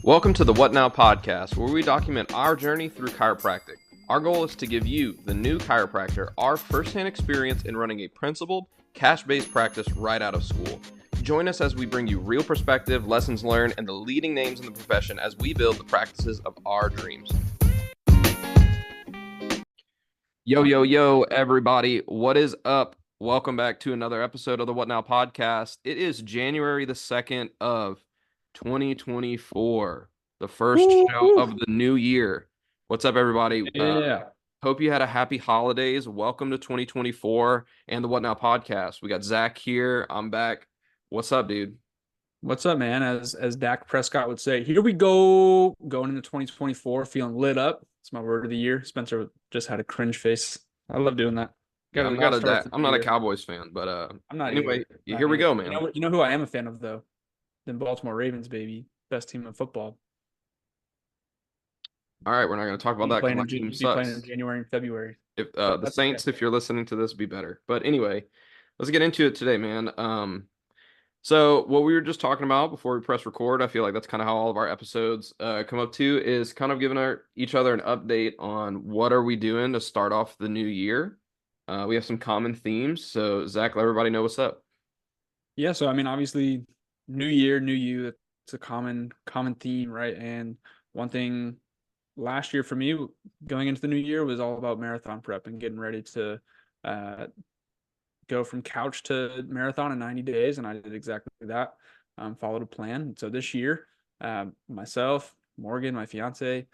Welcome to the What Now podcast, where we document our journey through chiropractic. Our goal is to give you, the new chiropractor, our firsthand experience in running a principled, cash-based practice right out of school. Join us as we bring you real perspective, lessons learned, and the leading names in the profession as we build the practices of our dreams. Yo, everybody. What is up? Welcome back to another episode of the What Now podcast. It is January the 2nd of 2024, the first show of the new year. What's up, everybody? Yeah. Hope you had a happy holidays. Welcome to 2024 and the What Now podcast. We got Zach here. I'm back. What's up, dude? What's up, man? As Dak Prescott would say, here we go. Going into 2024, feeling lit up. It's my word of the year. Spencer just had a cringe face. I love doing that. Yeah, Got a lot of start to I'm the not a year. Cowboys fan, but I'm not anyway, either. here Not we go, either. man. You know who I am a fan of though? The Baltimore Ravens, baby. Best team in football. All right, we're not going to talk about that because my team Be playing in sucks. January and February. If But the that's okay. Saints, if you're listening to this, be better. But anyway, let's get into it today, man. So what we were just talking about before we press record, I feel like that's kind of how all of our episodes come up to, is kind of giving each other an update on what are we doing to start off the new year. We have some common themes, so Zach, let everybody know what's up. Yeah, so I mean, obviously, new year, new you. It's a common theme, right? And one thing last year for me, going into the new year, was all about marathon prep and getting ready to uh, go from couch to marathon in 90 days, and I did exactly that. Followed a plan. So this year, myself, Morgan, my fiance,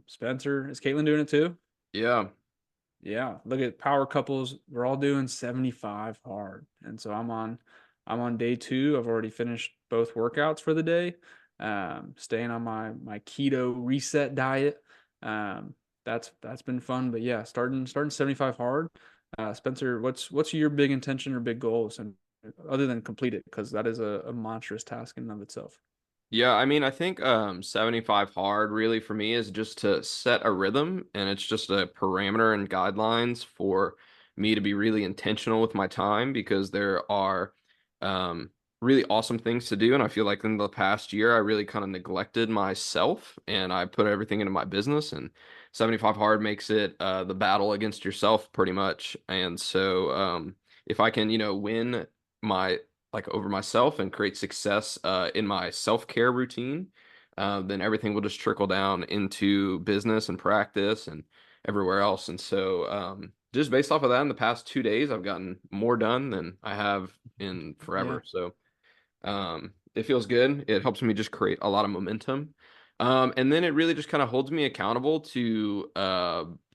Spencer, is Caitlin doing it too? Yeah, Yeah, look at power couples. We're all doing 75 hard. And so I'm on day 2. I've already finished both workouts for the day. Staying on my keto reset diet. Um, that's been fun. But yeah, starting 75 hard. Spencer, what's your big intention or big goals, and other than complete it, because that is a monstrous task in and of itself. yeah. I mean, I think 75 hard really for me is just to set a rhythm, and it's just a parameter and guidelines for me to be really intentional with my time because there are really awesome things to do. And I feel like in the past year, I really kind of neglected myself and I put everything into my business. And 75 hard makes it the battle against yourself pretty much. And so if I can, win my like over myself and create success in my self-care routine, then everything will just trickle down into business and practice and everywhere else. And so just based off of that, in the past 2 days, I've gotten more done than I have in Yeah. forever. So it feels good. It helps me just create a lot of momentum. And then it really just kind of holds me accountable to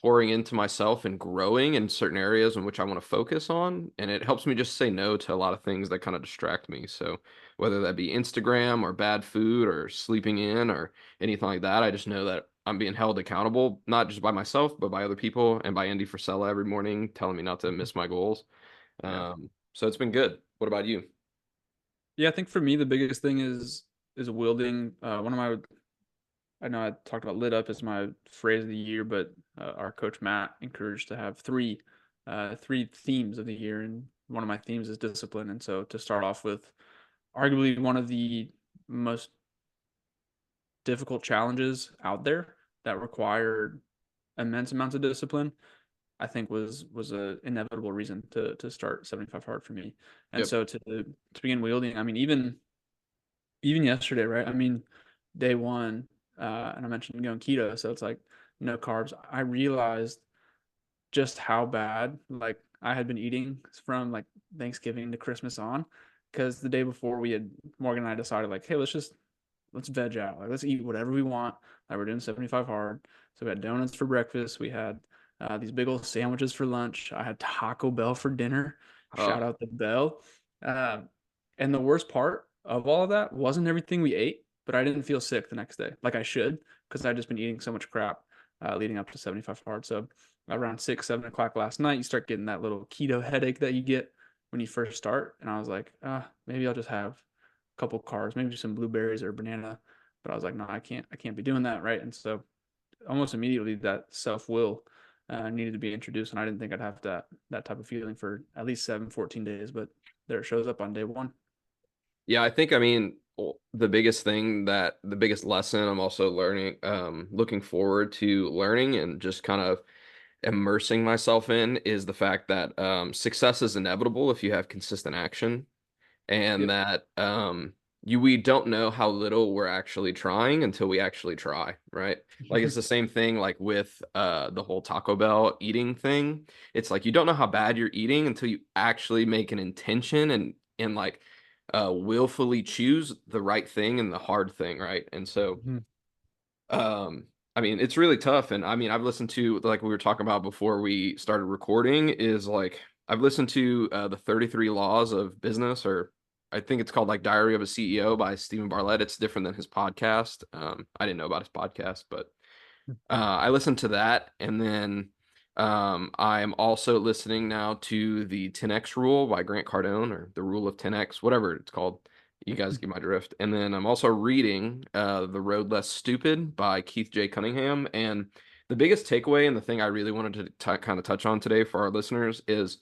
pouring into myself and growing in certain areas in which I want to focus on. And it helps me just say no to a lot of things that kind of distract me. So whether that be Instagram or bad food or sleeping in or anything like that, I just know that I'm being held accountable, not just by myself, but by other people and by Andy Frisella every morning telling me not to miss my goals. Yeah. So it's been good. What about you? Yeah, I think for me the biggest thing is wielding one of my I know I talked about lit up as my phrase of the year, but our coach Matt encouraged to have three themes of the year, and one of my themes is discipline. And so to start off with, arguably one of the most difficult challenges out there that required immense amounts of discipline, I think was a inevitable reason to start 75 hard for me. And Yep. so to begin wielding, I mean, even yesterday, right? I mean, day one, and I mentioned going keto, so it's like no carbs. I realized just how bad like I had been eating from like Thanksgiving to Christmas on, because the day before we had Morgan and I decided like, hey, let's veg out, like let's eat whatever we want. Like we're doing 75 hard, so we had donuts for breakfast. We had these big old sandwiches for lunch. I had Taco Bell for dinner. Uh, Shout out to Bell. Uh, and the worst part of all of that wasn't everything we ate, but I didn't feel sick the next day like I should, because I'd just been eating so much crap leading up to 75 hard. So around 6, 7 o'clock last night, you start getting that little keto headache that you get when you first start. And I was like, maybe I'll just have a couple carbs, maybe some blueberries or banana. But I was like, no, I can't be doing that, right? And so almost immediately that self will needed to be introduced, and I didn't think I'd have that type of feeling for at least 7, 14 days, but there it shows up on day one. Yeah, I think, I mean, the biggest thing that the biggest lesson I'm also learning, looking forward to learning and just kind of immersing myself in is the fact that success is inevitable if you have consistent action, and Yep. that we don't know how little we're actually trying until we actually try, right? Like it's the same thing like with the whole Taco Bell eating thing. It's like you don't know how bad you're eating until you actually make an intention and like willfully choose the right thing and the hard thing, right? And so Mhm. um, I mean, it's really tough. And I mean, I've listened to, like we were talking about before we started recording, is like I've listened to the 33 Laws of Business, or I think it's called like Diary of a CEO by Stephen Bartlett. It's different than his podcast. I didn't know about his podcast, but I listened to that. And then I'm also listening now to the 10X Rule by Grant Cardone, or the Rule of 10X, whatever it's called. You guys get my drift. And then I'm also reading The Road Less Stupid by Keith J. Cunningham. And the biggest takeaway and the thing I really wanted to kind of touch on today for our listeners is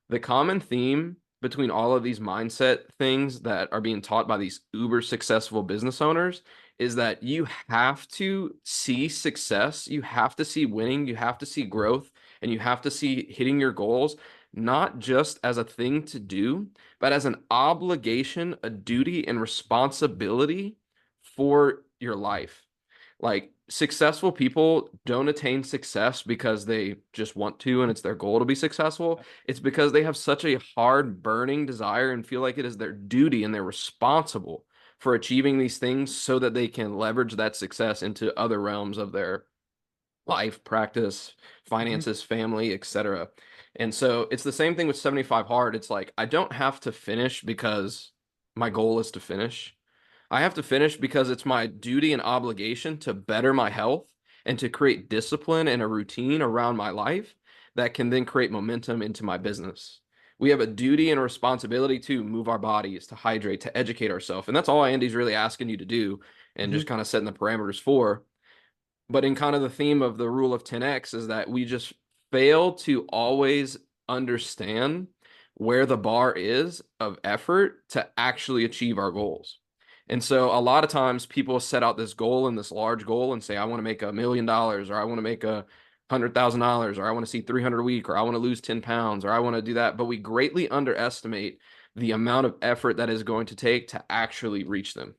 the common theme between all of these mindset things that are being taught by these uber successful business owners is that you have to see success, you have to see winning, you have to see growth, and you have to see hitting your goals, not just as a thing to do, but as an obligation, a duty, and responsibility for your life. Like successful people don't attain success because they just want to and it's their goal to be successful. It's because they have such a hard burning desire and feel like it is their duty and they're responsible for achieving these things so that they can leverage that success into other realms of their life, practice, Mhm. finances, family, etc. And so it's the same thing with 75 hard. It's like I don't have to finish because my goal is to finish. I have to finish because it's my duty and obligation to better my health and to create discipline and a routine around my life that can then create momentum into my business. We have a duty and a responsibility to move our bodies, to hydrate, to educate ourselves. And that's all Andy's really asking you to do and just Mhm. kind of setting the parameters for. But in kind of the theme of the rule of 10x is that we just fail to always understand where the bar is of effort to actually achieve our goals. And so a lot of times people set out this goal and this large goal and say, I want to make $1 million, or I want to make $100,000, or I want to see 300 a week, or I want to lose 10 pounds, or I want to do that. But we greatly underestimate the amount of effort that is going to take to actually reach them.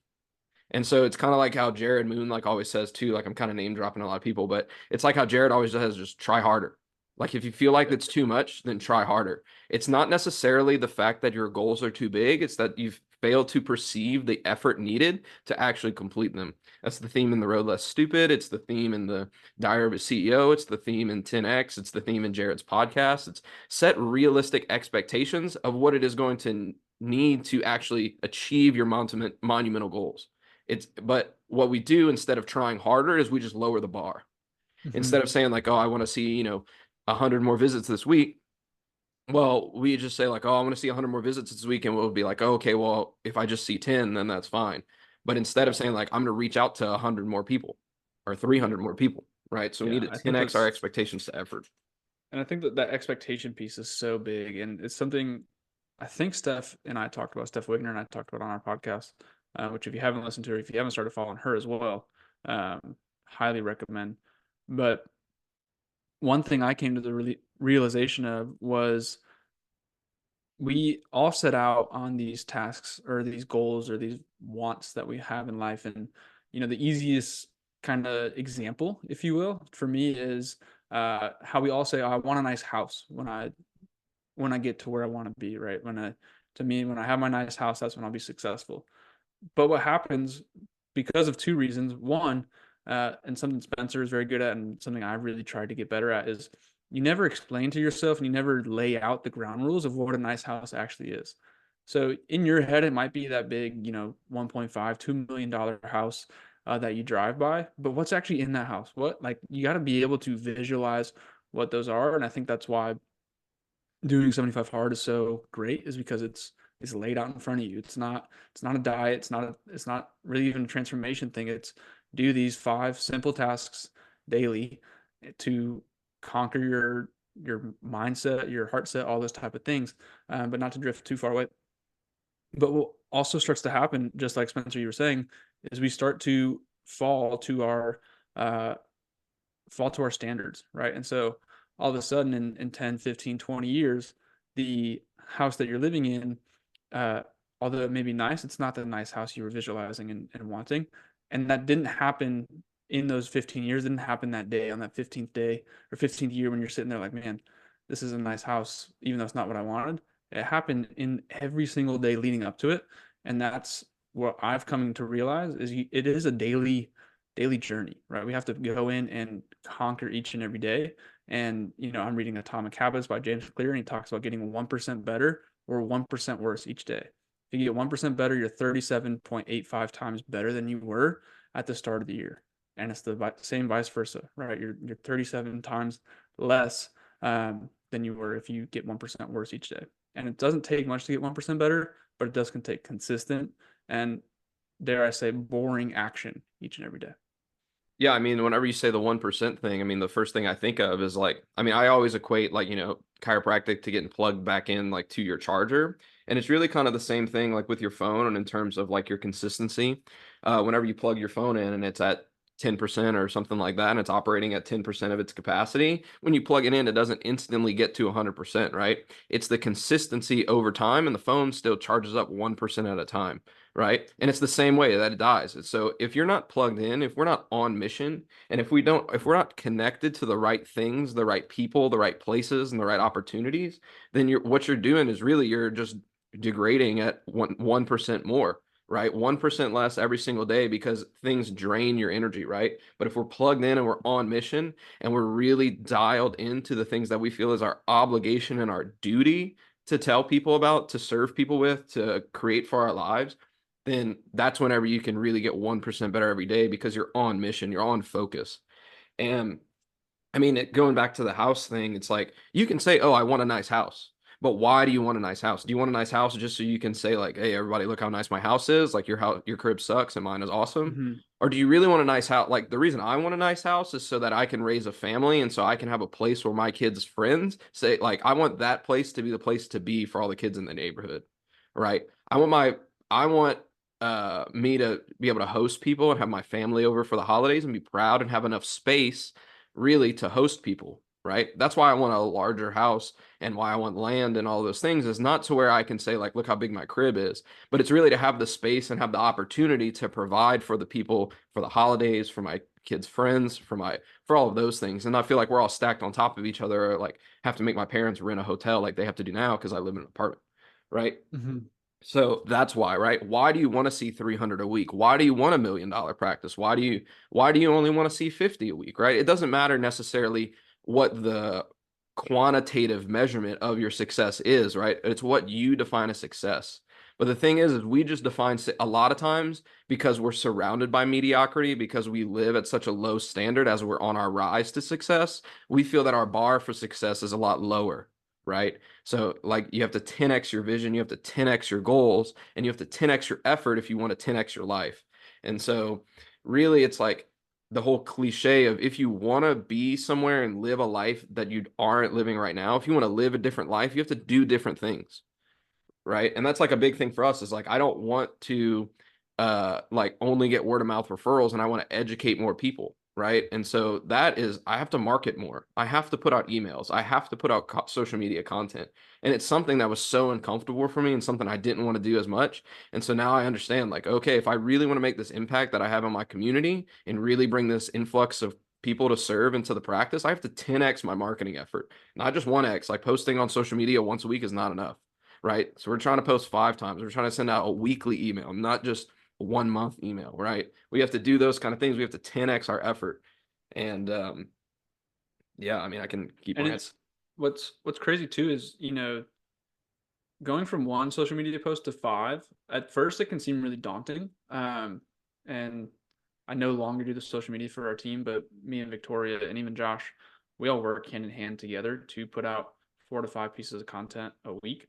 And so it's kind of like how Jared Moon like always says too, like I'm kind of name dropping a lot of people, but it's like how Jared always says, just try harder. Like if you feel like Yep. it's too much, then try harder. It's not necessarily the fact that your goals are too big, it's that you've failed to perceive the effort needed to actually complete them. That's the theme in The Road Less Stupid. It's the theme in the Diary of a CEO. It's the theme in 10X. It's the theme in Jared's podcast. It's set realistic expectations of what it is going to need to actually achieve your monumental goals. But what we do instead of trying harder is we just lower the bar. Mhm. Instead of saying like, oh, I want to see, 100 more visits this week. Well, we just say like, oh, I want to see 100 more visits this week. And we'll be like, oh, okay, well, if I just see 10, then that's fine. But instead of Yeah. saying like, I'm going to reach out to 100 more people or Yep. 300 more people, right? So we need Yeah. to I think 10x our that's expectations to effort. And I think that that expectation piece is so big, and it's something I think Steph and I talked about. Steph Wigner and I talked about on our podcast, which if you haven't listened to her, if you haven't started following her as well, highly recommend. But one thing I came to the realization of was we all set out on these tasks or these goals or these wants that we have in life, and the easiest kind of example, if you will, for me is how we all say, oh, I want a nice house when I get to where I want to be, right? To me, when I have my nice house, that's when I'll be successful. But what happens because of two reasons. One, and something Spencer is very good at, and something I've really tried to get better at, is you never explain to yourself and you never lay out the ground rules of what a nice house actually is. So in your head, it might be that big, 1.5, $2 million house that you drive by, but what's actually in that house? What, like, you got to be able to visualize what those are. And I think that's why doing 75 hard is so great, is because it's laid out in front of you. It's not a diet, it's not really even a transformation thing. It's do these five simple tasks daily to conquer your mindset, your heart set, all those type of things, but not to drift too far away. But also starts to happen, just like Spencer, you were saying, is we start to fall to our uh, standards, right? And so all of a sudden in 10, 15, 20 years, the house that you're living in, uh, although it may be nice, it's not the nice house you were visualizing and wanting. And that didn't happen in those 15 years, didn't happen that day on that 15th day or 15th year when you're sitting there like, man, this is a nice house, even though it's not what I wanted. It happened in every single day leading up to it. And that's what I've come to realize is it is a daily journey, right? We have to go in and conquer each and every day. And, I'm reading Atomic Habits by James Clear, and he talks about getting 1% better or 1% worse each day. If you get 1% better, you're 37.85 times better than you were at the start of the year. And it's the same vice versa, right? You're 37 times less than you were if you get 1% worse each day. And it doesn't take much to get 1% better, but it does can take consistent and, dare I say, boring action each and every day. Yeah, I mean, whenever you say the 1% thing, I mean, the first thing I think of is like, I mean, I always equate like, chiropractic to getting plugged back in like to your charger. And it's really kind of the same thing like with your phone and in terms of like your consistency. Whenever you plug your phone in and it's at 10% or something like that, and it's operating at 10% of its capacity, when you plug it in, it doesn't instantly get to 100%, right? It's the consistency over time, and the phone still charges up 1% at a time, right? And it's the same way that it dies. So if you're not plugged in, if we're not on mission, and if we're not connected to the right things, the right people, the right places, and the right opportunities, then what you're doing is really you're just degrading at 1% more, right? 1% less every single day because things drain your energy, right? But if we're plugged in and we're on mission and we're really dialed into the things that we feel is our obligation and our duty to tell people about, to serve people with, to create for our lives, then that's whenever you can really get 1% better every day because you're on mission, you're on focus. And I mean, going back to the house thing, it's like you can say, "Oh, I want a nice house." But why do you want a nice house? Do you want a nice house just so you can say like, "Hey, everybody, look how nice my house is. Like your crib sucks and mine is awesome." Mm-hmm. Or do you really want a nice house? Like the reason I want a nice house is so that I can raise a family and so I can have a place where my kids' friends say like I want that place to be the place to be for all the kids in the neighborhood. Right? I want me to be able to host people and have my family over for the holidays and be proud and have enough space really to host people, right? That's why I want a larger house and why I want land and all those things is not to where I can say like, look how big my crib is, but it's really to have the space and have the opportunity to provide for the people for the holidays, for my kids' friends, for all of those things. And I feel like we're all stacked on top of each other, or like have to make my parents rent a hotel like they have to do now because I live in an apartment, right? Mm-hmm. So that's why, right? Why do you want to see 300 a week? Why do you want $1 million practice? Why do you only want to see 50 a week, right? It doesn't matter necessarily what the quantitative measurement of your success is, right? It's what you define as success. But the thing is we just define a lot of times because we're surrounded by mediocrity, because we live at such a low standard as we're on our rise to success, we feel that our bar for success is a lot lower, right? So like you have to 10x your vision, you have to 10x your goals, and you have to 10x your effort if you want to 10x your life. And so really it's like the whole cliche of if you want to be somewhere and live a life that you aren't living right now, if you want to live a different life, you have to do different things, right? And that's like a big thing for us is like I don't want to like only get word of mouth referrals and I want to educate more people, right? And so that is I have to market more. I have to put out emails. I have to put out social media content. And it's something that was so uncomfortable for me and something I didn't want to do as much. And so now I understand like okay, if I really want to make this impact that I have on my community and really bring this influx of people to serve into the practice, I have to 10x my marketing effort. Not just 1x, like posting on social media once a week is not enough, right? So we're trying to post 5 times. We're trying to send out a weekly email, not just 1 month email, right? We have to do those kind of things. We have to 10x our effort. And yeah, I mean, I can keep And ranting. it's what's crazy too is, going from one social media post to five, at first it can seem really daunting. And I no longer do the social media for our team, but me and Victoria and even Josh, we all work hand in hand together to put out 4 to 5 pieces of content a week.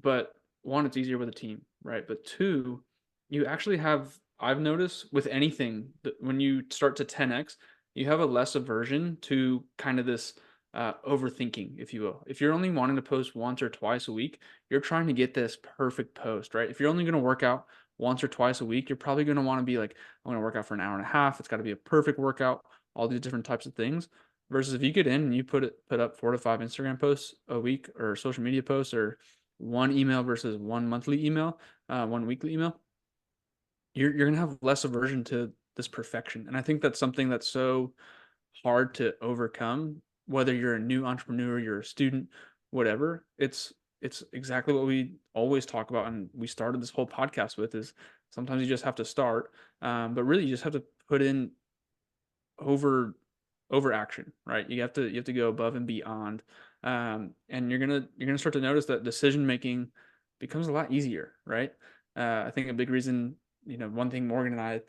But one, it's easier with a team, right? But two, you actually have, I've noticed with anything that when you start to 10x, you have a less aversion to kind of this overthinking, if you will. If you're only wanting to post once or twice a week, you're trying to get this perfect post, right? If you're only going to work out once or twice a week, you're probably going to want to be like, I'm going to work out for an hour and a half. It's got to be a perfect workout, all these different types of things. Versus if you get in and you put up 4 to 5 Instagram posts a week, or social media posts, or one email versus one monthly email, one weekly email, you're gonna have less aversion to this perfection. And I think that's something that's so hard to overcome, whether you're a new entrepreneur, you're a student, whatever. It's exactly what we always talk about, and we started this whole podcast with, is sometimes you just have to start, but really you just have to put in over over action, right? You have to go above and beyond, and you're gonna start to notice that decision making becomes a lot easier, right? I think a big reason, one thing Morgan and I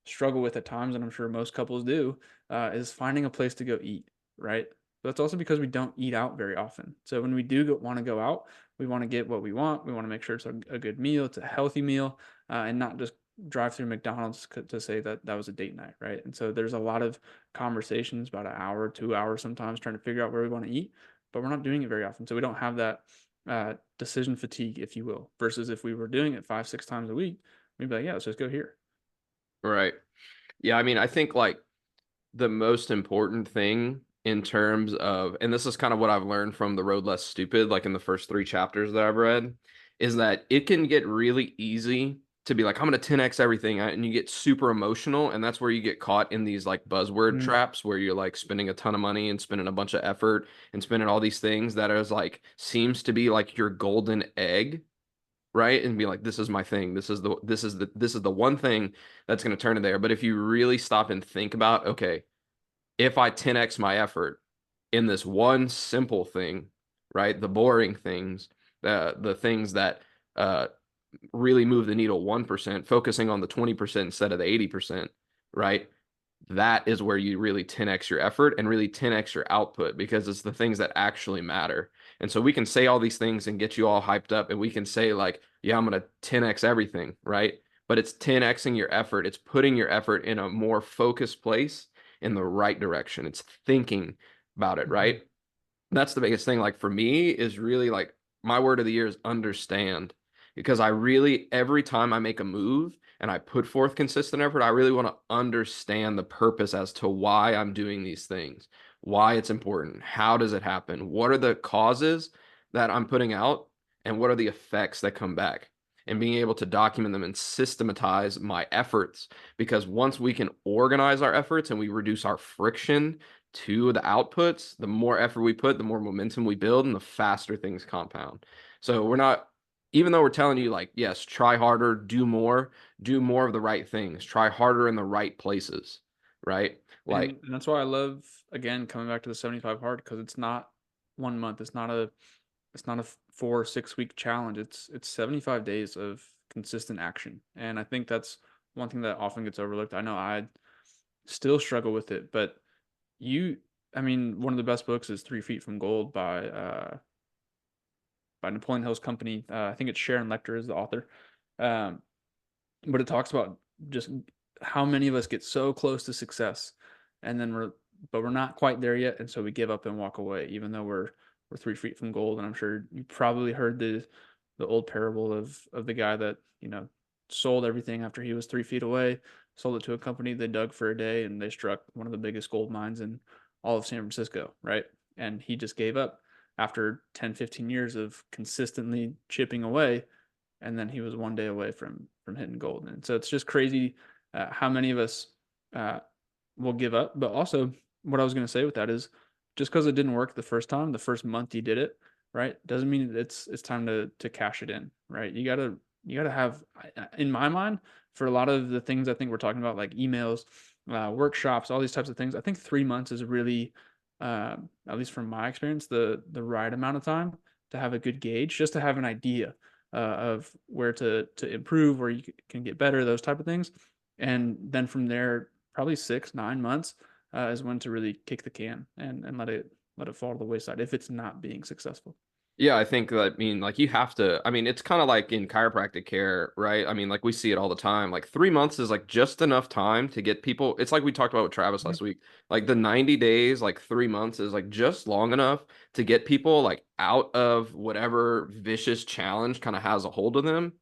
struggle with at times, and I'm sure most couples do, is finding a place to go eat, right? But that's also because we don't eat out very often. So when we do want to go out, we want to get what we want. We want to make sure it's a good meal, it's a healthy meal, and not just drive through McDonald's to say that that was a date night, right? And so there's a lot of conversations, about an hour, 2 hours sometimes, trying to figure out where we want to eat, but we're not doing it very often. So we don't have that decision fatigue, if you will, versus if we were doing it 5, 6 times a week, we'd be like, yeah, let's just go here. Right. Yeah, I mean, I think like the most important thing in terms of, and this is kind of what I've learned from The Road Less Stupid, like in the first 3 chapters that I've read, is that it can get really easy to be like, I'm going to 10x everything. And you get super emotional. And that's where you get caught in these like buzzword Mm-hmm. traps where you're like spending a ton of money and spending a bunch of effort and spending all these things that is like, seems to be like your golden egg, right? And be like, this is my thing. This is the one thing that's going to turn it there. But if you really stop and think about, okay, if I 10x my effort in this one simple thing, right? The boring things, the things that uh, really move the needle 1%, focusing on the 20% instead of the 80%, right? That is where you really 10x your effort and really 10x your output, because it's the things that actually matter. And so we can say all these things and get you all hyped up, and we can say like, yeah, I'm going to 10x everything, right? But it's 10xing your effort. It's putting your effort in a more focused place in the right direction. It's thinking about it, Mm-hmm. right? That's the biggest thing. Like for me is really like my word of the year is understand, because I really, every time I make a move and I put forth consistent effort, I really want to understand the purpose as to why I'm doing these things, why it's important, how does it happen, what are the causes that I'm putting out, and what are the effects that come back, and being able to document them and systematize my efforts. Because once we can organize our efforts and we reduce our friction to the outputs, the more effort we put, the more momentum we build, and the faster things compound. So we're not, even though we're telling you like, yes, try harder, do more of the right things, try harder in the right places, right? Like, And that's why I love, again, coming back to the 75 hard, because it's not 1 month. It's not a 4 or 6 week challenge. It's 75 days of consistent action. And I think that's one thing that often gets overlooked. I know I still struggle with it, but you, I mean, one of the best books is 3 Feet from Gold by Napoleon Hill's company. I think it's Sharon Lecter is the author. Um, but it talks about just how many of us get so close to success, and then we're not quite there yet, and so we give up and walk away, even though we're 3 feet from gold. And I'm sure you probably heard the old parable of the guy that sold everything after he was 3 feet away, sold it to a company. They dug for a day and they struck one of the biggest gold mines in all of San Francisco, right? And he just gave up after 10, 15 years of consistently chipping away, and then he was one day away from hitting gold. And so it's just crazy how many of us uh, will give up. But also, what I was going to say with that is, just because it didn't work the first time, the first month you did it, right, doesn't mean it's time to cash it in, right? You gotta have, in my mind, for a lot of the things I think we're talking about, like emails, workshops, all these types of things. I think 3 months is really, at least from my experience, the right amount of time to have a good gauge, just to have an idea of where to improve, where you can get better, those type of things. And then from there, probably 6, 9 months is when to really kick the can and let it fall to the wayside if it's not being successful. Yeah, I think that, I mean, like you have to, I mean, it's kind of like in chiropractic care, right? I mean, like we see it all the time. Like 3 months is like just enough time to get people. It's like we talked about with Travis Mhm. last week. Like the 90 days, like 3 months is like just long enough to get people like out of whatever vicious challenge kind of has a hold of them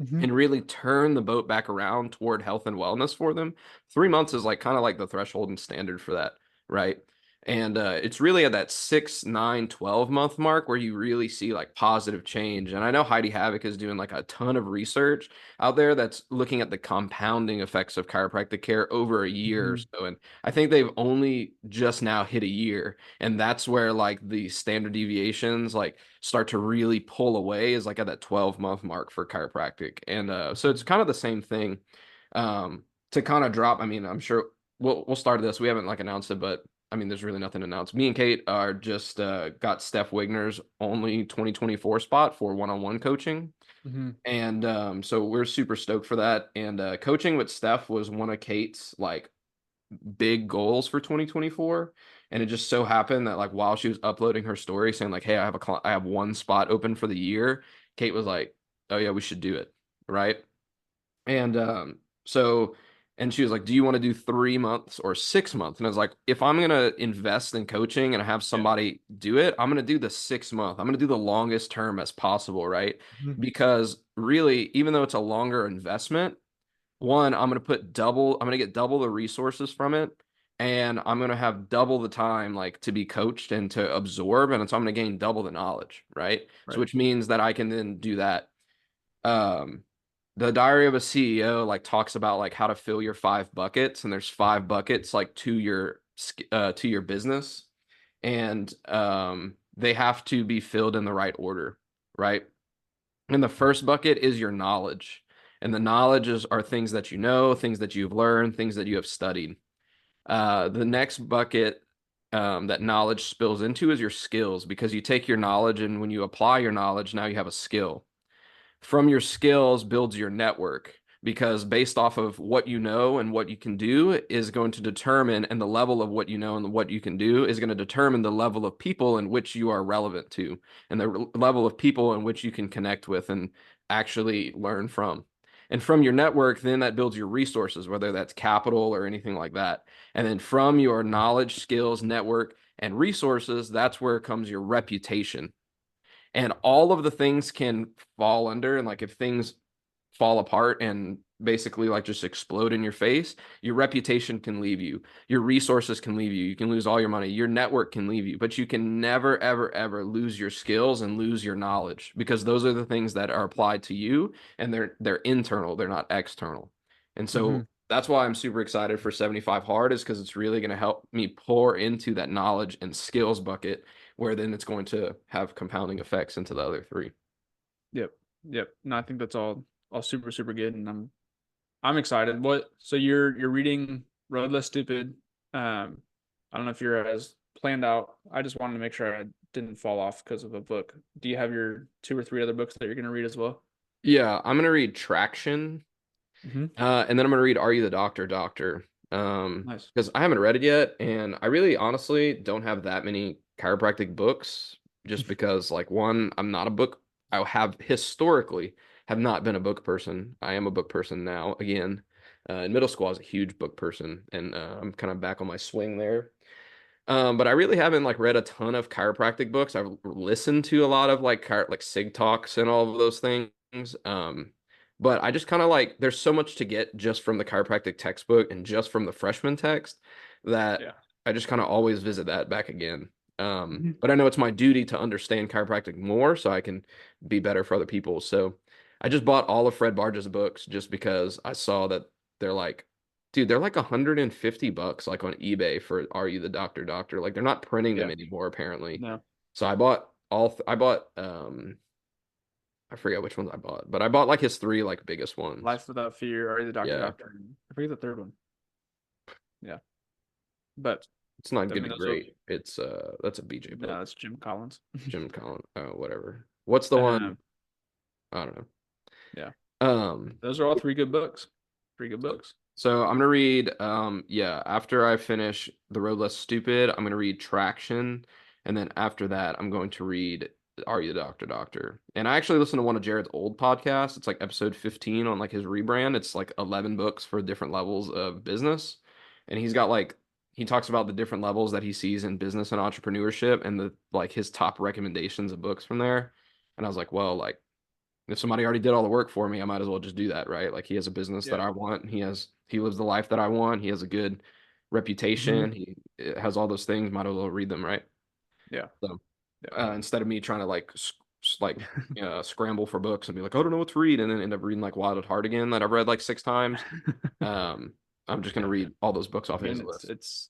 Mhm. and really turn the boat back around toward health and wellness for them. 3 months is like kind of like the threshold and standard for that, right? And it's really at that 6, 9, 12 month mark where you really see like positive change. And I know Heidi Havoc is doing like a ton of research out there that's looking at the compounding effects of chiropractic care over a year or Mhm. so. And I think they've only just now hit a year. And that's where like the standard deviations like start to really pull away is like at that 12-month mark for chiropractic. And so it's Mhm. kind of the same thing. To kind of drop, I mean, I'm sure we'll start this. We haven't like announced it, but I mean, there's really nothing to announce. Me and Kate are just got Steph Wigner's only 2024 spot for one-on-one coaching. Mhm. And so we're super stoked for that. And coaching with Steph was one of Kate's like big goals for 2024. And it just so happened that like while she was uploading her story saying like, "Hey, I have one spot open for the year," Kate was like, "Oh yeah, we should do it." Right. And so and she was like, "Do you want to do 3 months or 6 months?" And I was like, "If I'm gonna invest in coaching and have Yeah. somebody do it, I'm gonna do the 6 month. I'm gonna do the longest term as possible, right? Mhm. Because really, even though it's a longer investment, one, I'm gonna get double the resources from it, and I'm gonna have double the time like to be coached and to absorb, and so I'm gonna gain double the knowledge, right? So Right. which means that I can then do that. Um, the Diary of a CEO like talks about like how to fill your 5 buckets, and there's 5 buckets like to your business, and they have to be filled in the right order, right? And the first bucket is your knowledge. And the knowledges are things that you know, things that you've learned, things that you have studied. The next bucket that knowledge spills into is your skills because you take your knowledge and when you apply your knowledge, now you have a skill. From your skills builds your network because based off of what you know and what you can do is going to determine and the level of what you know and what you can do is going to determine the level of people in which you are relevant to and the level of people in which you can connect with and actually learn from. And from your network, then that builds your resources, whether that's capital or anything like that. And then from your knowledge, skills, network, and resources, that's where comes your reputation, and all of the things can fall under, and like if things fall apart and basically like just explode in your face, your reputation can leave you, your resources can leave you, you can lose all your money, your network can leave you, but you can never ever ever lose your skills and lose your knowledge because those are the things that are applied to you, and they're internal, they're not external. And so Mhm. that's why I'm super excited for 75 hard, is because it's really going to help me pour into that knowledge and skills bucket where then it's going to have compounding effects into the other three. Yep. Yep. No, I think that's all super super good, and I'm excited. What? So you're reading Road Less Stupid. I don't know if you're as planned out. I just wanted to make sure I didn't fall off because of a book. Do you have your two or three other books that you're going to read as well? Yeah, I'm gonna read Traction, Mm-hmm. and then I'm gonna read Are You the Doctor, Doctor? Nice. Because I haven't read it yet, and I really honestly don't have that many chiropractic books, just because like one, I'm not a book. I have historically have not been a book person. I am a book person now again. In middle school, I was a huge book person, and I'm kind of back on my swing there. But I really haven't like read a ton of chiropractic books. I've listened to a lot of like Sig Talks and all of those things. But I just kind of like there's so much to get just from the chiropractic textbook and just from the freshman text that Yeah. I just kind of always visit that back again. Mhm. But I know it's my duty to understand chiropractic more so I can be better for other people. So I just bought all of Fred Barge's books just because I saw that they're like, dude, they're like $150 like on eBay for Are You the Doctor, Doctor? Like they're not printing them Yeah. anymore apparently. No. So I bought I forget which ones I bought, but I bought like his three like biggest ones. Life Without Fear, Are You the Doctor, Yeah. Doctor? I forget the third one. Yeah. But It's not I good mean to those are great. It's that's a BJ no, book. that's Jim Collins. Jim Collins, whatever. What's the one? Um, I don't know. yeah. Um Those are all three good books. Three good books. so I'm gonna read yeah, after I finish The Road Less Stupid, I'm gonna read Traction, and then after that I'm going to read Are You the Doctor? And I actually listened to one of Jared's old podcasts. It's like episode 15 on like his rebrand. It's like 11 books for different levels of business. And he's got like he talks about the different levels that he sees in business and entrepreneurship and the like his top recommendations of books from there. And I was like, well, like if somebody already did all the work for me, I might as well just do that, right? Like he has a business that Yeah. I want. He lives the life that I want. He has a good Hmm. reputation. He has all those things. Might as well read them, right? Yeah. So Yeah. instead of me trying to like like scramble for books and be like, I don't know what to read, and then end up reading like Wild at Heart again that I've read like 6 times. Um, I'm just gonna Yeah. read all those books off of his Again, list.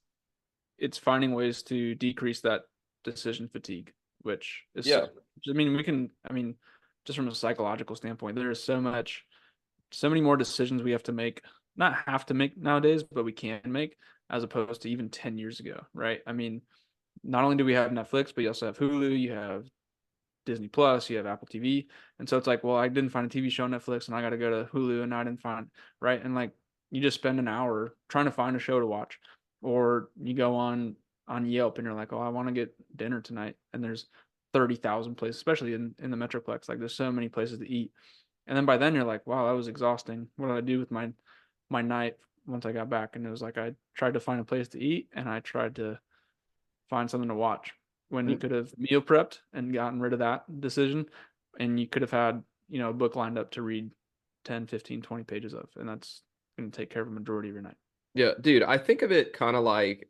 it's finding ways to decrease that decision fatigue, which is, Yeah. I mean, I mean, just from a psychological standpoint, there is so many more decisions we have to make, not have to make nowadays, but we can make, as opposed to even 10 years ago, right? I mean, not only do we have Netflix, but you also have Hulu, you have Disney Plus, you have Apple TV. And so it's like, well, I didn't find a TV show on Netflix and I got to go to Hulu and I didn't find, right? And like you just spend an hour trying to find a show to watch, or you go on Yelp and you're like, "Oh, I want to get dinner tonight." And there's 30,000 places, especially in the Metroplex. Like there's so many places to eat. And then by then you're like, "Wow, that was exhausting. What did I do with my night once I got back?" And it was like I tried to find a place to eat and I tried to find something to watch when you could have meal prepped and gotten rid of that decision, and you could have had, a book lined up to read 10, 15, 20 pages of, and that's going to take care of a majority of your night. Yeah, dude, I think of it kind of like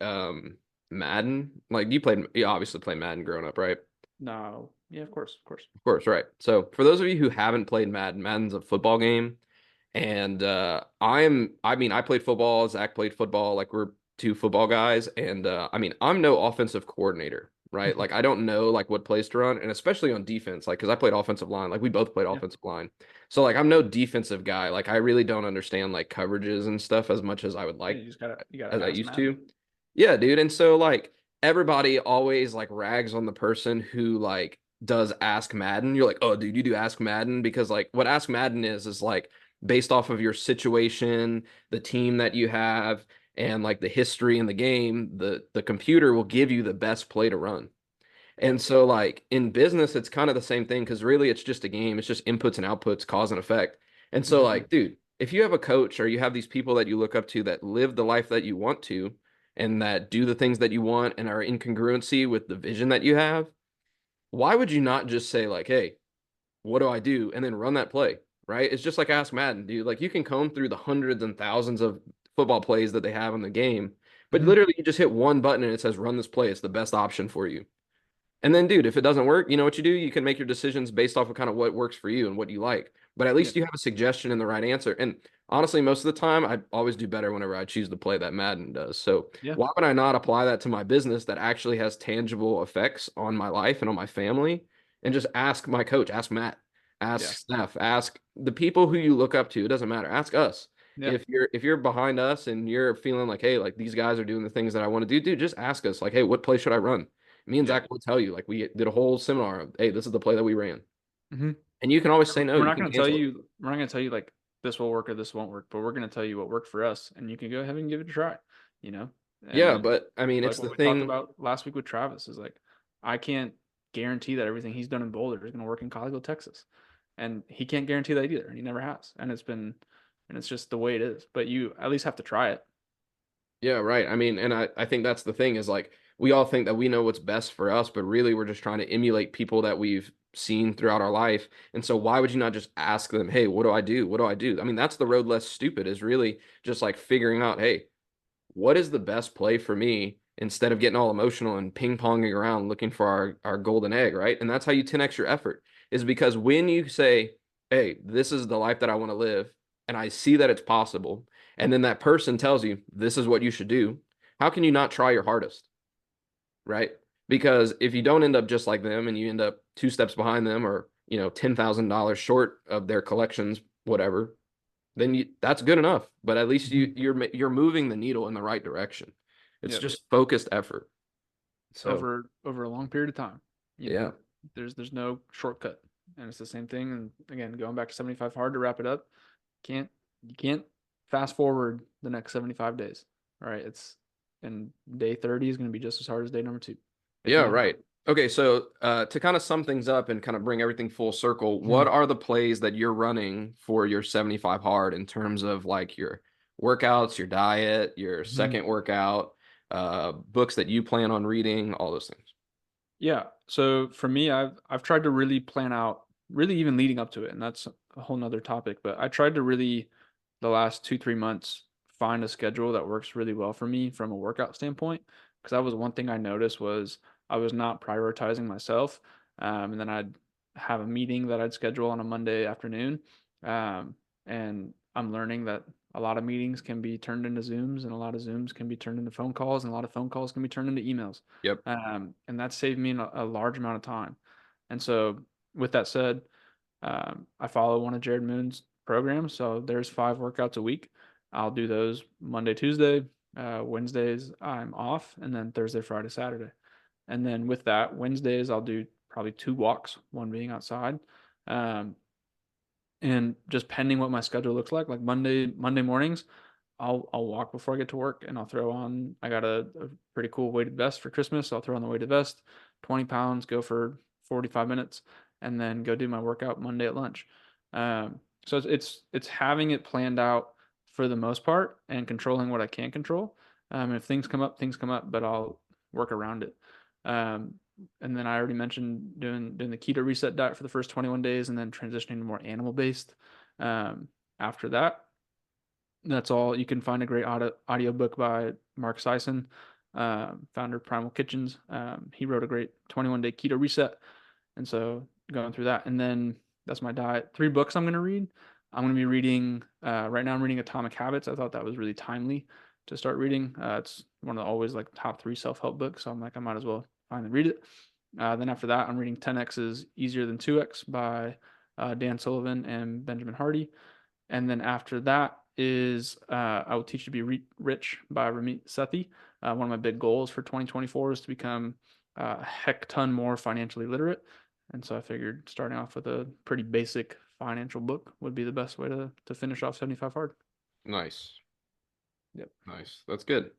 Madden. Like you obviously played Madden growing up, right? No, yeah, of course, of course. Of course, right. So for those of you who haven't played Madden, Madden's a football game. And I mean, I played football, Zach played football, like we're two football guys. And I mean, I'm no offensive coordinator, right? Like I don't know like what plays to run, and especially on defense, like because I played offensive line, like we both played Yeah, offensive line. So like I'm no defensive guy. Like I really don't understand like coverages and stuff as much as I would yeah, like you gotta as I ask used Madden. to. Yeah, dude. And so like everybody always like rags on the person who like does Ask Madden. You're like, oh, dude, you do Ask Madden because like what Ask Madden is like based off of your situation, the team that you have, and like the history in the game. The computer will give you the best play to run. Yeah. And so, like in business, it's kind of the same thing because really it's just a game. It's just inputs and outputs, cause and effect. And so, Hmm. like, dude, if you have a coach or you have these people that you look up to that live the life that you want to and that do the things that you want and are in congruency with the vision that you have, why would you not just say, like, hey, what do I do? And then run that play, right? It's just like Ask Madden, dude. Like, you can comb through the hundreds and thousands of football plays that they have in the game, but Hmm. literally you just hit one button and it says run this play. It's the best option for you. And then, dude, if it doesn't work, you know what you do? You can make your decisions based off of kind of what works for you and what you like. But at Yeah. least you have a suggestion and the right answer. And honestly, most of the time, I always do better whenever I choose the play that Madden does. So Yeah. why would I not apply that to my business that actually has tangible effects on my life and on my family? And just ask my coach, ask Matt, ask Yeah. Steph, ask the people who you look up to. It doesn't matter. Ask us. Yeah. If you're behind us and you're feeling like, hey, like these guys are doing the things that I want to do, dude, just ask us, like, hey, what play should I run? Me and Yeah. Zach will tell you, like we did a whole seminar of, hey, this is the play that we ran. Hmm. And you can always say no. We're You not can going to tell cancel it. you. We're not going to tell you like this will work or this won't work, but we're going to tell you what worked for us, and you can go ahead and give it a try. You know, Yeah, and but I mean, like it's the what we talked thing. about last week with Travis is like, I can't guarantee that everything he's done in Boulder is going to work in Colleyville, Texas, and he can't guarantee that either, and he never has, and it's just the way it is. But you at least have to try it. Yeah, right. I mean, and I think that's the thing is like we all think that we know what's best for us, but really we're just trying to emulate people that we've seen throughout our life. And so why would you not just ask them, hey, what do I do? What do I do? I mean, that's the road less stupid is really just like figuring out, hey, what is the best play for me instead of getting all emotional and ping ponging around looking for our golden egg, right? And that's how you 10x your effort is because when you say, hey, this is the life that I want to live, and I see that it's possible, and then that person tells you this is what you should do, how can you not try your hardest, right? Because if you don't end up just like them and you end up 2 steps behind them or, $10,000 short of their collections, whatever, then that's good enough. But at least Mm-hmm. you're moving the needle in the right direction. It's Yep. just focused effort. So Over a long period of time. You yeah, know, there's no shortcut, and it's the same thing. And again, going back to 75 hard to wrap it up, can't you can't fast forward the next 75 days. All right, it's and day 30 is going to be just as hard as day number two. It's yeah, not. right. Okay, so to kind of sum things up and kind of bring everything full circle, what Mhm. are the plays that you're running for your 75 hard in terms of like your workouts, your diet, your Mhm. second workout, books that you plan on reading, all those things? Yeah. So for me, I've tried to really plan out, really even leading up to it, and that's a whole nother topic. But I tried to really the last 2, 3 months find a schedule that works really well for me from a workout standpoint. Because that was one thing I noticed was I was not prioritizing myself, and then I'd have a meeting that I'd schedule on a Monday afternoon, um, and I'm learning that a lot of meetings can be turned into Zooms, and a lot of Zooms can be turned into phone calls, and a lot of phone calls can be turned into emails. Yep. And that saved me a large amount of time. And so, with that said, I follow one of Jared Moon's programs. So there's 5 workouts a week. I'll do those Monday, Tuesday. Wednesdays I'm off, and then Thursday, Friday, Saturday. And then with that, Wednesdays I'll do probably 2 walks, one being outside. Um, and just pending what my schedule looks like Monday mornings, I'll walk before I get to work, and I'll throw on. I got a pretty cool weighted vest for Christmas, so I'll throw on the weighted vest, 20 pounds, go for 45 minutes, and then go do my workout Monday at lunch. So it's having it planned out for the most part and controlling what I can control. If things come up, things come up, but I'll work around it. Um, and then I already mentioned doing the keto reset diet for the first 21 days, and then transitioning to more animal based. After that, that's all. You can find a great audio book by Mark Sison, founder of Primal Kitchens. He wrote a great 21-day keto reset. And so going through that. And then that's my diet. 3 books I'm going to read. I'm going to be reading, right now I'm reading Atomic Habits. I thought that was really timely to start reading. It's one of the always like top 3 self-help books. So I'm like, I might as well finally read it. Then after that, I'm reading 10X is Easier Than 2X by Dan Sullivan and Benjamin Hardy. And then after that is I Will Teach You to Be Rich by Ramit Sethi. One of my big goals for 2024 is to become a heck ton more financially literate. And so I figured starting off with a pretty basic financial book would be the best way to finish off 75 hard. Nice. Yep. Nice. That's good.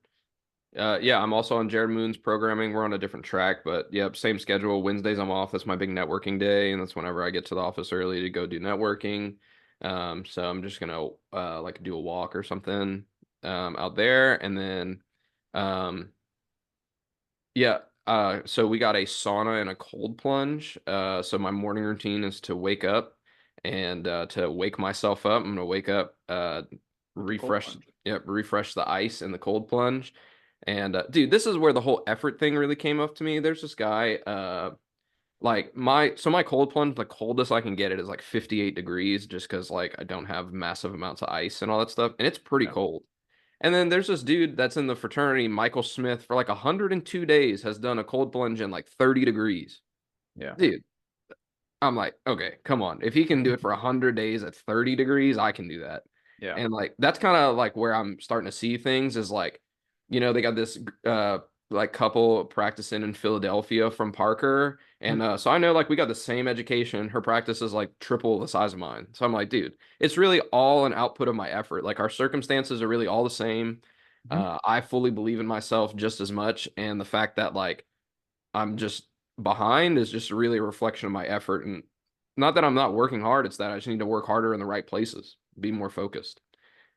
Yeah, I'm also on Jared Moon's programming. We're on a different track, but yep, same schedule. Wednesdays I'm off. That's my big networking day, and that's whenever I get to the office early to go do networking. So I'm just gonna like do a walk or something out there, and then um yeah, so we got a sauna and a cold plunge. So my morning routine is to wake up and to wake myself up. I'm gonna wake up, With the cold refresh, plunge. yep, refresh the ice in the cold plunge. And dude, this is where the whole effort thing really came up to me. There's this guy, like my cold plunge, the coldest I can get it is like 58 degrees, just because like I don't have massive amounts of ice and all that stuff, and it's pretty Yeah. cold. And then there's this dude that's in the fraternity, Michael Smith, for like 102 days has done a cold plunge in like 30 degrees. Yeah. Dude, I'm like, okay, come on. If he can do it for 100 days at 30 degrees, I can do that. Yeah. And like that's kind of like where I'm starting to see things is like, they got this like couple practicing in Philadelphia from Parker. And so I know like we got the same education. Her practice is like triple the size of mine. So I'm like, dude, it's really all an output of my effort. Like our circumstances are really all the same. Mm-hmm. I fully believe in myself just as much. And the fact that like I'm just behind is just really a reflection of my effort. And not that I'm not working hard, it's that I just need to work harder in the right places, be more focused.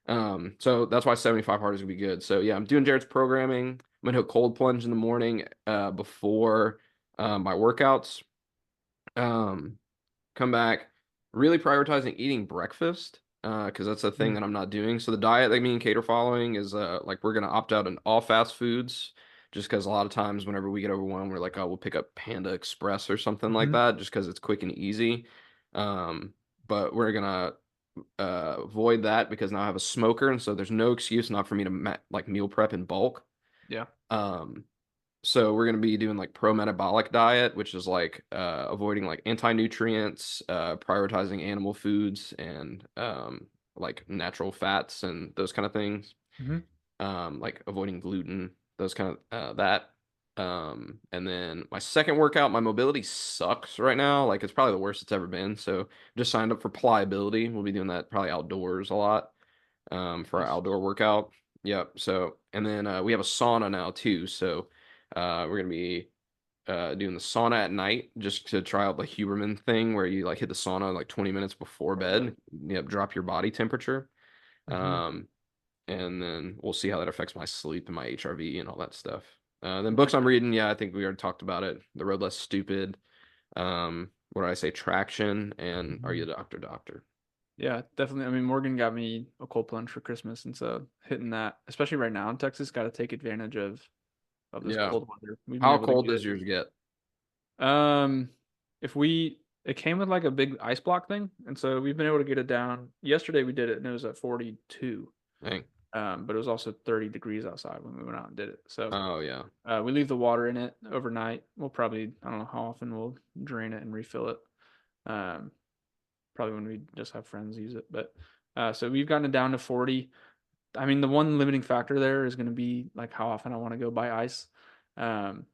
So that's why 75 hard is gonna be good. So yeah, I'm doing Jared's programming. I'm gonna hit cold plunge in the morning before my workouts. Um, Come back, really prioritizing eating breakfast because that's a thing Mm-hmm. that I'm not doing. So the diet that me and Kate are following is like we're gonna opt out on all fast foods just because a lot of times whenever we get overwhelmed, we're like, oh, we'll pick up Panda Express or something like Mm-hmm. that just because it's quick and easy. Um, but we're gonna avoid that because now I have a smoker, and so there's no excuse not for me to like meal prep in bulk. Yeah. Um, so we're gonna be doing like pro-metabolic diet, which is like avoiding like anti-nutrients, prioritizing animal foods and like natural fats and those kind of things. Mm-hmm. Like avoiding gluten, those kind of that. And then my second workout, my mobility sucks right now. Like it's probably the worst it's ever been. So just signed up for pliability. We'll be doing that probably outdoors a lot for our Nice. outdoor workout. Yep. So and then we have a sauna now too. So we're gonna be doing the sauna at night just to try out the Huberman thing where you like hit the sauna like 20 minutes before bed. Yep, drop your body temperature. Mm-hmm. Um, and then we'll see how that affects my sleep and my HRV and all that stuff. Then books I'm reading, yeah, I think we already talked about it. The Road Less Stupid. What did I say? Traction and Are You the Doctor, Doctor? Yeah, definitely. I mean, Morgan got me a cold plunge for Christmas, and so hitting that, especially right now in Texas, got to take advantage of this Yeah. cold weather. We've been How able to cold get does it. yours get? Um, if we it came with like a big ice block thing, and so we've been able to get it down. Yesterday we did it, and it was at 42. Dang. But it was also 30 degrees outside when we went out and did it. So Oh yeah. we leave the water in it overnight. We'll probably, I don't know how often we'll drain it and refill it. Um, Probably when we just have friends use it. But so we've gotten it down to 40. I mean, the one limiting factor there is going to be like how often I want to go buy ice. Um,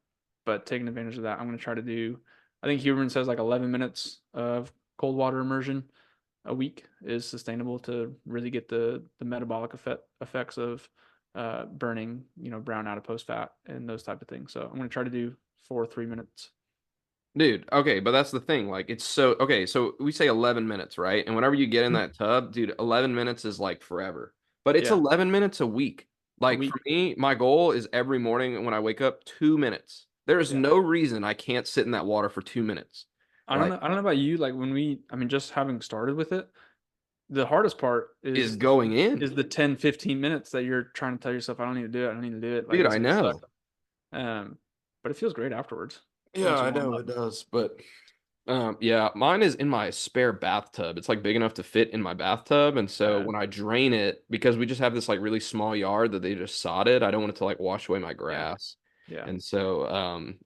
but taking advantage of that, I'm going to try to do. I think Huberman says like 11 minutes of cold water immersion a week is sustainable to really get the metabolic effects of burning, brown adipose fat and those type of things. So I'm going to try to do 4 3 minutes. Dude, okay, but that's the thing. Like, it's so okay. So we say 11 minutes, right? And whenever you get in that tub, dude, 11 minutes is like forever. But it's Yeah, 11 minutes a week. a Like, for week. me, my goal is every morning when I wake up, 2 minutes. There is Yeah. no reason I can't sit in that water for 2 minutes. I don't Like, know. I don't know about you. Like I mean, just having started with it, the hardest part is going in. is the 10, 15 minutes that you're trying to tell yourself, I don't need to do it. I don't need to do it. Like Dude, it's I gonna suck. know. But it feels great afterwards Yeah, once you I warm know up. it does. But yeah, mine is in my spare bathtub. It's like big enough to fit in my bathtub. And so Uh, when I drain it, because we just have this like really small yard that they just sodded, I don't want it to like wash away my yeah, grass. yeah. And so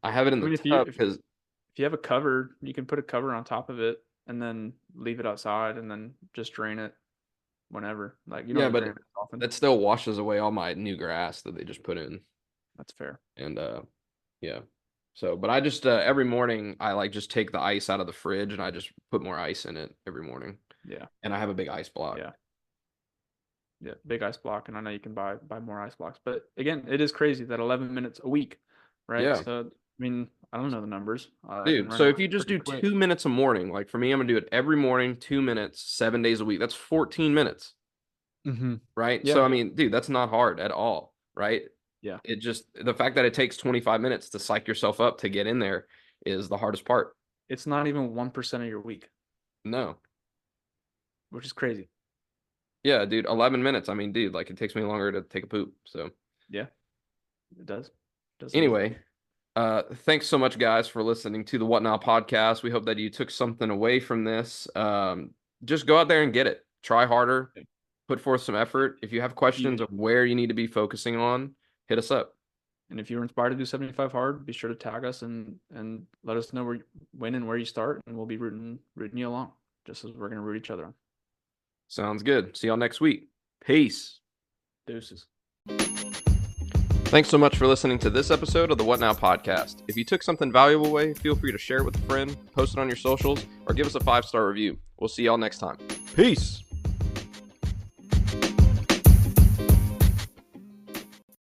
I have it in I the mean, tub because if you have a cover, you can put a cover on top of it and then leave it outside and then just drain it whenever. Like you don't yeah, have to drain but it often. that still washes away all my new grass that they just put in. That's fair. And yeah. So, but I just every morning I like just take the ice out of the fridge and I just put more ice in it every morning. Yeah, And I have a big ice block. yeah, yeah. Big ice block, and I know you can buy more ice blocks. But again, it is crazy that 11 minutes a week, right? Yeah. So I mean, I don't know the numbers. I can Dude, run so it if you just pretty do quick. 2 minutes a morning, like for me, I'm gonna do it every morning, 2 minutes, 7 days a week. That's 14 minutes, Mm-hmm. right? So Yeah, I mean, dude, that's not hard at all, right? yeah. It just the fact that it takes 25 minutes to psych yourself up to get in there is the hardest part. It's not even 1% of your week, No. which is crazy. Yeah, dude, 11 minutes. I mean, dude, like it takes me longer to take a poop. So Yeah, it does. It does indeed. anyway, thanks so much, guys, for listening to the What Now podcast. We hope that you took something away from this. Just go out there and get it. Try harder, put forth some effort. If you have If you questions of where you need to be focusing on, hit us up. and if you're inspired to do 75 hard, be sure to tag us and let us know when and where you start, and we'll be rooting you along, just as we're gonna root each other on. Sounds good. See y'all next week. Peace. Deuces. Thanks so much for listening to this episode of the What Now podcast. If you took something valuable away, feel free to share it with a friend, post it on your socials, or give us a 5-star review. We'll see y'all next time. Peace.